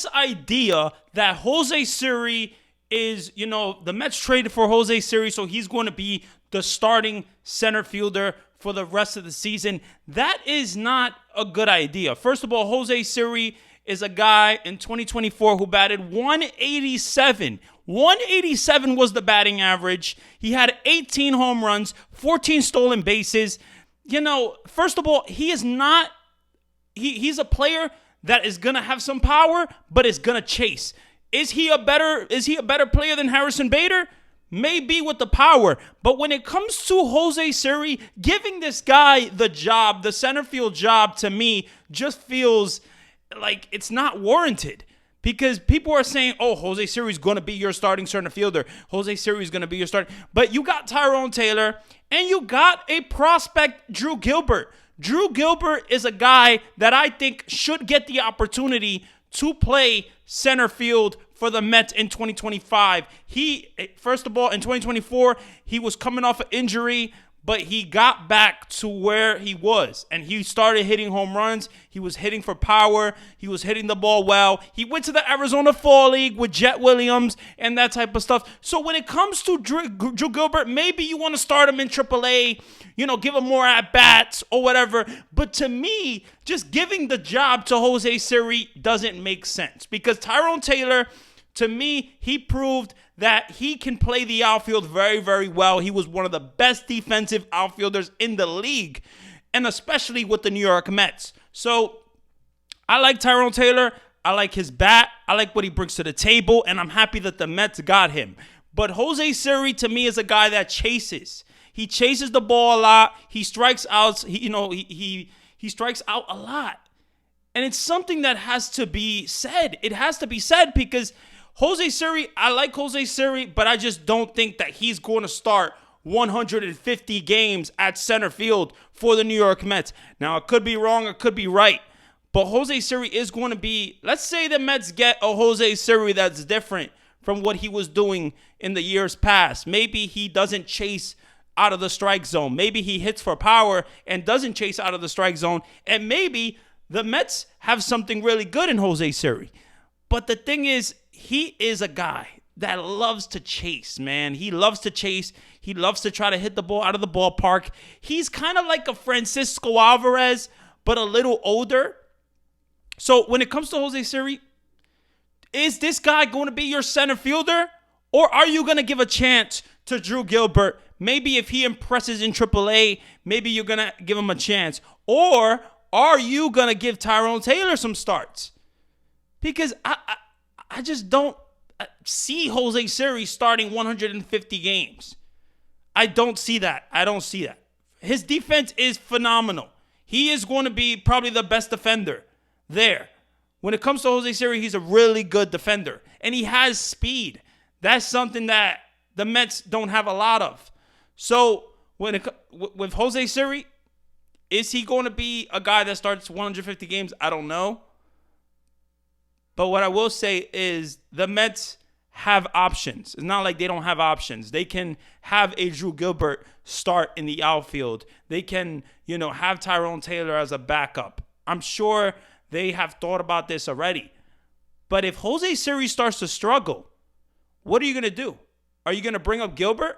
this idea that Jose Siri is, the Mets traded for Jose Siri, so he's going to be the starting center fielder for the rest of the season, that is not a good idea. First of all, Jose Siri is a guy in 2024 who batted 187. 187 was the batting average. He had 18 home runs, 14 stolen bases. First of all, he is not, he's a player that is going to have some power, but is going to chase. Is he a better player than Harrison Bader? Maybe with the power. But when it comes to Jose Siri, giving this guy the job, the center field job, to me, just feels like it's not warranted. Because people are saying, oh, Jose Siri is going to be your starting center fielder. Jose Siri is going to be your starting. But you got Tyrone Taylor, and you got a prospect, Drew Gilbert. Drew Gilbert is a guy that I think should get the opportunity to play center field for the Mets in 2025. First of all, in 2024, he was coming off an injury, but he got back to where he was, and he started hitting home runs. He was hitting for power. He was hitting the ball well. He went to the Arizona Fall League with Jet Williams and that type of stuff. So when it comes to Drew Gilbert, maybe you want to start him in AAA, give him more at-bats or whatever. But to me, just giving the job to Jose Siri doesn't make sense, because Tyrone Taylor, to me, he proved that he can play the outfield very, very well. He was one of the best defensive outfielders in the league, and especially with the New York Mets. So I like Tyrone Taylor. I like his bat. I like what he brings to the table, and I'm happy that the Mets got him. But Jose Siri, to me, is a guy that chases. He chases the ball a lot. He strikes out. He strikes out a lot. And it's something that has to be said. It has to be said, because Jose Siri, I like Jose Siri, but I just don't think that he's going to start 150 games at center field for the New York Mets. Now, it could be wrong, it could be right, but Jose Siri is going to be, let's say the Mets get a Jose Siri that's different from what he was doing in the years past. Maybe he doesn't chase out of the strike zone. Maybe he hits for power and doesn't chase out of the strike zone. And maybe the Mets have something really good in Jose Siri. But the thing is, he is a guy that loves to chase, man. He loves to chase. He loves to try to hit the ball out of the ballpark. He's kind of like a Francisco Alvarez, but a little older. So when it comes to Jose Siri, is this guy going to be your center fielder? Or are you going to give a chance to Drew Gilbert? Maybe if he impresses in AAA, maybe you're going to give him a chance. Or are you going to give Tyrone Taylor some starts? Because I just don't see Jose Siri starting 150 games. I don't see that. His defense is phenomenal. He is going to be probably the best defender there. When it comes to Jose Siri, he's a really good defender. And he has speed. That's something that the Mets don't have a lot of. So with Jose Siri, is he going to be a guy that starts 150 games? I don't know. But what I will say is the Mets have options. It's not like they don't have options. They can have a Drew Gilbert start in the outfield. They can, have Tyrone Taylor as a backup. I'm sure they have thought about this already. But if Jose Siri starts to struggle, what are you going to do? Are you going to bring up Gilbert?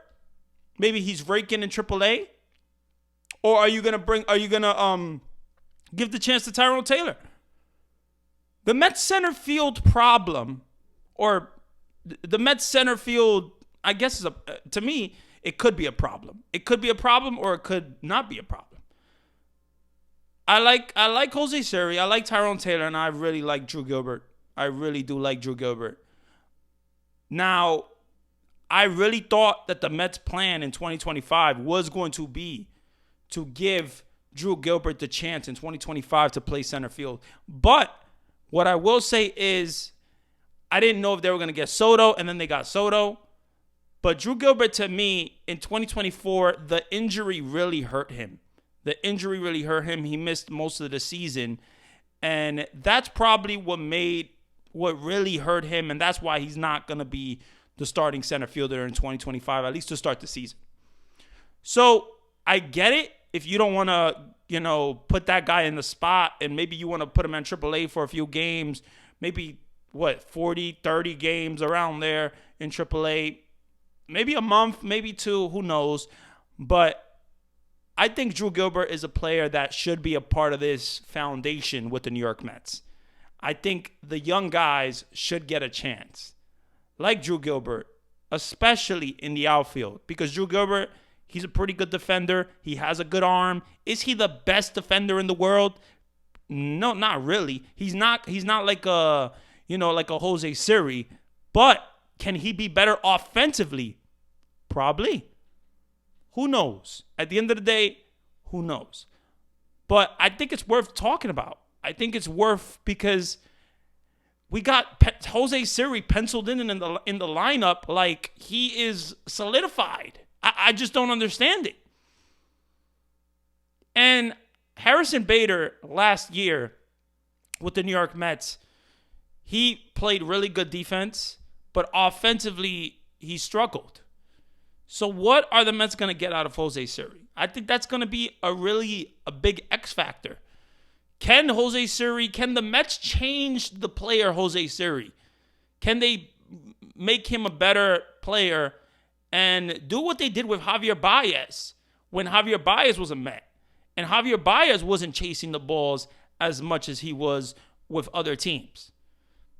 Maybe he's raking in AAA? Or are you going to give the chance to Tyrone Taylor? The Mets center field problem, or the Mets center field, I guess, to me, it could be a problem. It could be a problem, or it could not be a problem. I like Jose Siri. I like Tyrone Taylor, and I really like Drew Gilbert. I really do like Drew Gilbert. Now, I really thought that the Mets' plan in 2025 was going to be to give Drew Gilbert the chance in 2025 to play center field. But what I will say is, I didn't know if they were going to get Soto, and then they got Soto. But Drew Gilbert, to me, in 2024, the injury really hurt him. He missed most of the season. And that's probably what really hurt him. And that's why he's not going to be the starting center fielder in 2025, at least to start the season. So I get it. If you don't want to, put that guy in the spot, and maybe you want to put him in AAA for a few games, maybe 40, 30 games around there in AAA. Maybe a month, maybe two, who knows. But I think Drew Gilbert is a player that should be a part of this foundation with the New York Mets. I think the young guys should get a chance, like Drew Gilbert, especially in the outfield, because Drew Gilbert, he's a pretty good defender. He has a good arm. Is he the best defender in the world? No, not really. He's not like a Jose Siri, but can he be better offensively? Probably. Who knows? At the end of the day, who knows? But I think it's worth talking about. I think it's worth because we got Jose Siri penciled in the lineup like he is solidified. I just don't understand it. And Harrison Bader last year with the New York Mets, he played really good defense, but offensively he struggled. So what are the Mets going to get out of Jose Siri? I think that's going to be a big X factor. Can the Mets change the player Jose Siri? Can they make him a better player and do what they did with Javier Baez when Javier Baez was a Met? And Javier Baez wasn't chasing the balls as much as he was with other teams.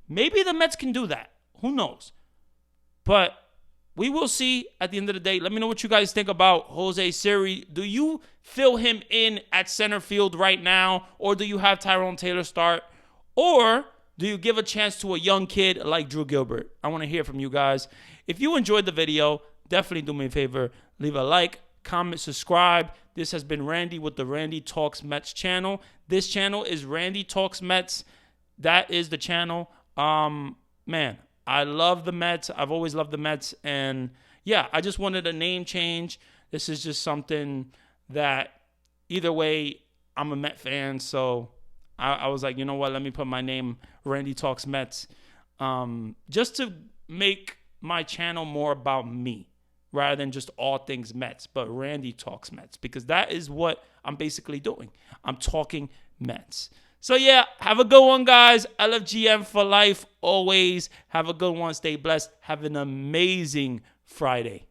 Maybe the Mets can do that. Who knows? But we will see at the end of the day. Let me know what you guys think about Jose Siri. Do you fill him in at center field right now? Or do you have Tyrone Taylor start? Or do you give a chance to a young kid like Drew Gilbert? I want to hear from you guys. If you enjoyed the video, definitely do me a favor. Leave a like, comment, subscribe. This has been Randy with the Randy Talks Mets channel. This channel is Randy Talks Mets. That is the channel. Man, I love the Mets. I've always loved the Mets. And yeah, I just wanted a name change. This is just something that either way, I'm a Met fan. So I was like, you know what? Let me put my name, Randy Talks Mets, just to make my channel more about me rather than just all things Mets, but Randy Talks Mets, because that is what I'm basically doing. I'm talking Mets. So yeah, have a good one, guys. LFGM for life, always. Have a good one. Stay blessed. Have an amazing Friday.